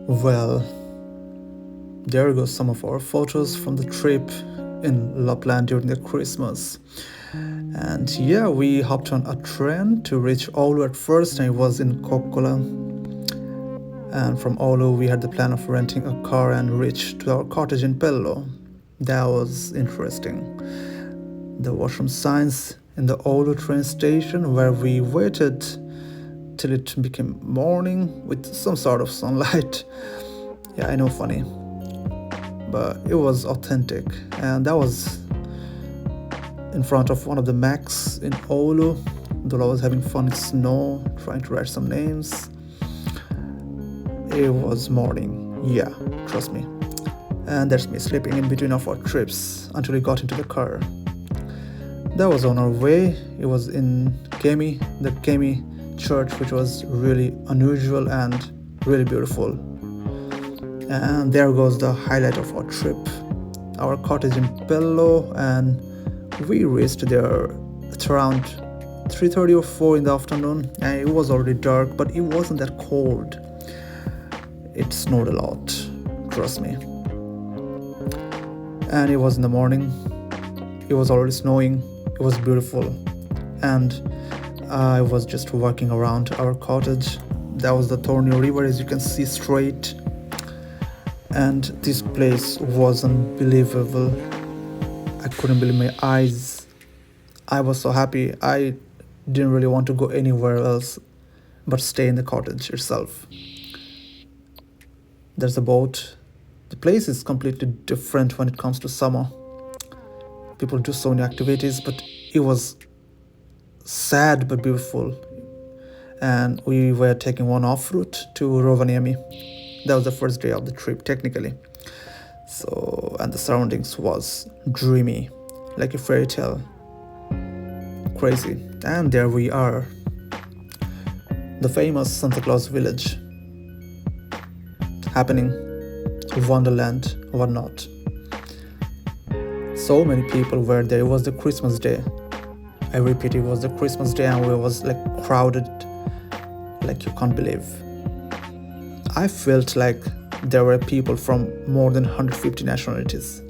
Well, there goes some of our photos from the trip in Lapland during the Christmas. And yeah, we hopped on a train to reach Oulu at first, and it was in Kokkola. And from Oulu, we had the plan of renting a car and reach to our cottage in Pello. That was interesting. The washroom signs in the Oulu train station where we waited till it became morning with some sort of sunlight. Yeah, I know, funny, but it was authentic, and that was in front of one of the Macs in Oulu. Dula was having fun in snow, trying to write some names. It was morning, yeah, trust me. And that's me sleeping in between of our trips until we got into the car. That was on our way. It was in Kemi, the Kemi church, which was really unusual and really beautiful. And there goes the highlight of our trip, our cottage in Pello, and we reached there at around 3:30 or 4 in the afternoon, and it was already dark, but it wasn't that cold. It snowed a lot, trust me. And it was in the morning, it was already snowing, it was beautiful, and I was just walking around our cottage. That was the Tornio river, as you can see straight, and this place was unbelievable. I couldn't believe my eyes. I was so happy. I didn't really want to go anywhere else but stay in the cottage itself. There's a boat. The place is completely different when it comes to summer. People do so many activities, but it was sad but beautiful. And we were taking one off route to Rovaniemi. That was the first day of the trip, technically. So, and the surroundings was dreamy, like a fairy tale. Crazy. And there we are, the famous Santa Claus Village, happening, Wonderland, whatnot. So many people were there. It was the Christmas day. I repeat, it was the Christmas day, and we was like crowded, like you can't believe. I felt like there were people from more than 150 nationalities,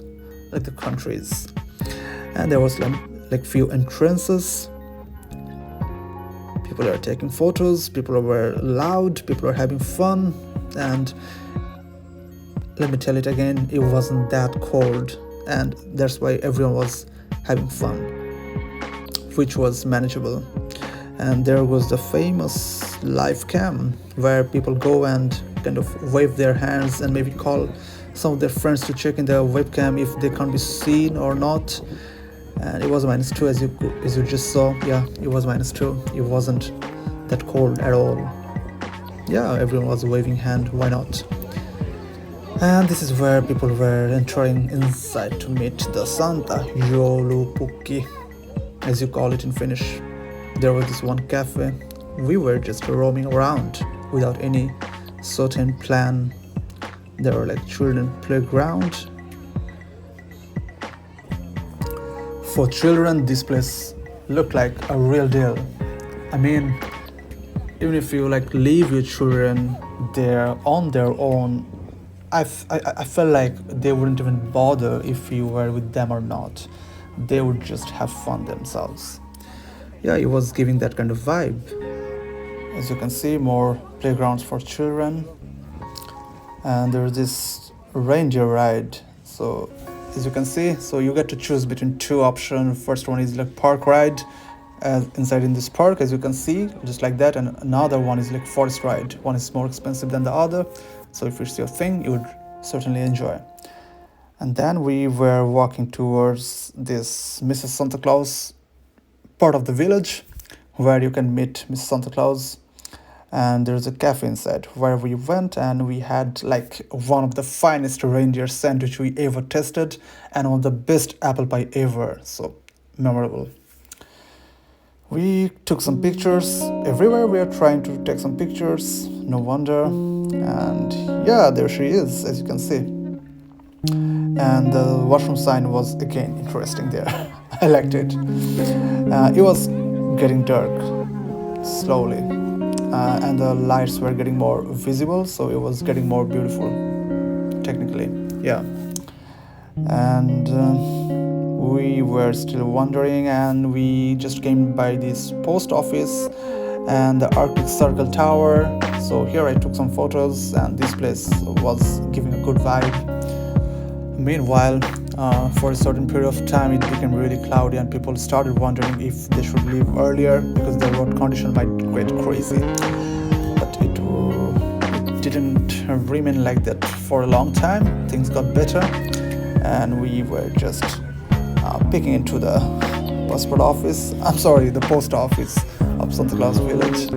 like the countries, and there was like few entrances. People are taking photos, people were loud, people were having fun, and let me tell it again, it wasn't that cold, and that's why everyone was having fun, which was manageable. And there was the famous live cam where people go and kind of wave their hands and maybe call some of their friends to check in their webcam if they can't be seen or not. And it was -2 as you just saw. Yeah, it was -2. It wasn't that cold at all. Yeah, everyone was waving hand, why not? And this is where people were entering inside to meet the Santa, joulupukki, as you call it in Finnish. There was this one cafe. We were just roaming around without any certain plan. There were like children playground. For children, this place looked like a real deal. I mean, even if you like leave your children there on their own, I felt like they wouldn't even bother if you were with them or not. They would just have fun themselves. Yeah, it was giving that kind of vibe. As you can see, more playgrounds for children. And there's this reindeer ride. So as you can see, so you get to choose between two options. First one is like park ride, inside in this park, as you can see, just like that. And another one is like forest ride. One is more expensive than the other. So if it's your thing, you would certainly enjoy. And then we were walking towards this Mrs. Santa Claus part of the village where you can meet Mrs. Santa Claus. And there's a cafe inside where we went, and we had like one of the finest reindeer sandwich we ever tested and one of the best apple pie ever. So memorable. We took some pictures. Everywhere we are trying to take some pictures, no wonder. And yeah, there she is, as you can see. And the washroom sign was again interesting there. I liked it. It was getting dark slowly. and the lights were getting more visible, so it was getting more beautiful technically. Yeah. And we were still wandering, and we just came by this post office and the Arctic Circle Tower. So here I took some photos, and this place was giving a good vibe. Meanwhile, for a certain period of time, it became really cloudy, and people started wondering if they should leave earlier because the road condition might get crazy. But it didn't remain like that for a long time. Things got better, and we were just peeking into the passport office. I'm sorry, the post office of Santa Claus Village.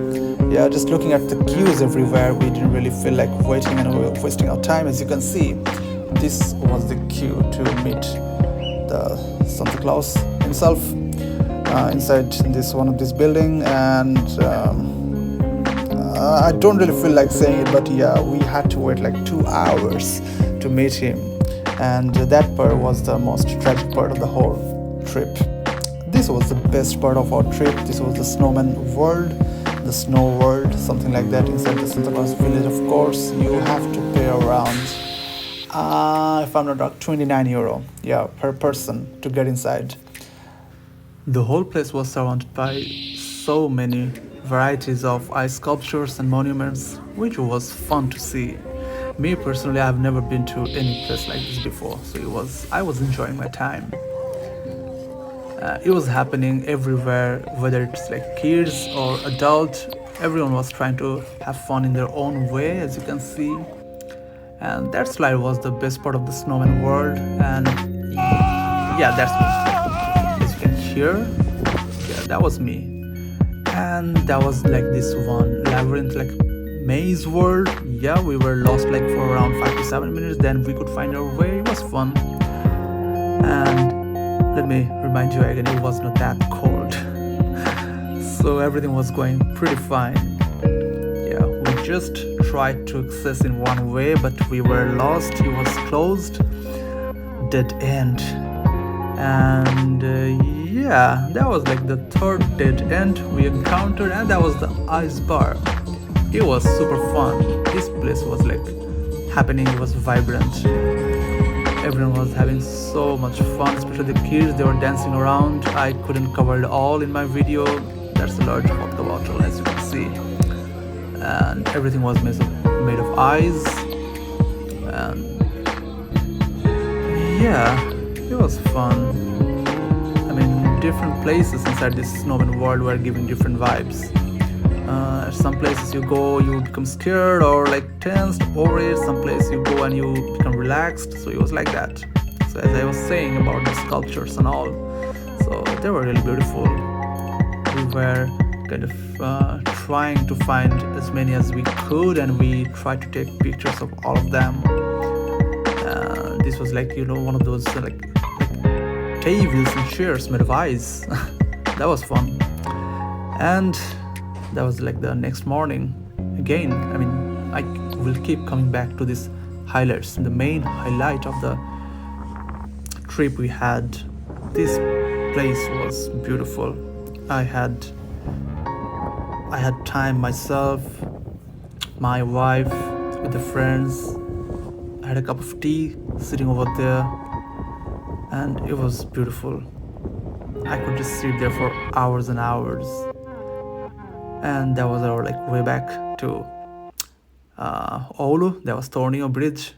Yeah, just looking at the queues everywhere, we didn't really feel like waiting and we were wasting our time. As you can see, this was the queue to meet the Santa Claus himself inside this one of this building. And I don't really feel like saying it, but yeah, we had to wait like 2 hours to meet him, and that part was the most tragic part of the whole trip. This was the best part of our trip. This was the snowman world, the snow world, something like that, inside the Santa Claus Village. Of course, you have to pay around, if I'm not wrong, €29, yeah, per person to get inside. The whole place was surrounded by so many varieties of ice sculptures and monuments, which was fun to see. Me personally, I've never been to any place like this before, so I was enjoying my time. It was happening everywhere, whether it's like kids or adults. Everyone was trying to have fun in their own way, as you can see. And that slide was the best part of the snowman world. And yeah, that's me. As you can hear, yeah, that was me. And that was like this one labyrinth, like maze world. Yeah, we were lost like for around 5 to 7 minutes, then we could find our way. It was fun. And let me remind you again, it was not that cold. So everything was going pretty fine. Yeah, we just tried to access in one way, but we were lost. It was closed, dead end. And yeah, that was like the third dead end we encountered, and that was the ice bar. It was super fun. This place was like happening, it was vibrant. Everyone was having so much fun, especially the kids. They were dancing around. I couldn't cover it all in my video. That's a large of the water, as you can see. And everything was made of ice. And yeah, it was fun. I mean, different places inside this snowman world were giving different vibes. Some places you go, you become scared or like tensed over it. Some places you go and you become relaxed. So it was like that. So as I was saying about the sculptures and all, so they were really beautiful. We were kind of trying to find as many as we could, and we tried to take pictures of all of them. This was like, one of those like tables and chairs made of ice. That was fun. And that was like the next morning. Again, I mean, I will keep coming back to these highlights. The main highlight of the trip we had, this place was beautiful. I had time myself, my wife, with the friends. I had a cup of tea sitting over there, and it was beautiful. I could just sit there for hours and hours. And that was our like way back to Oulu. That was Tornio bridge.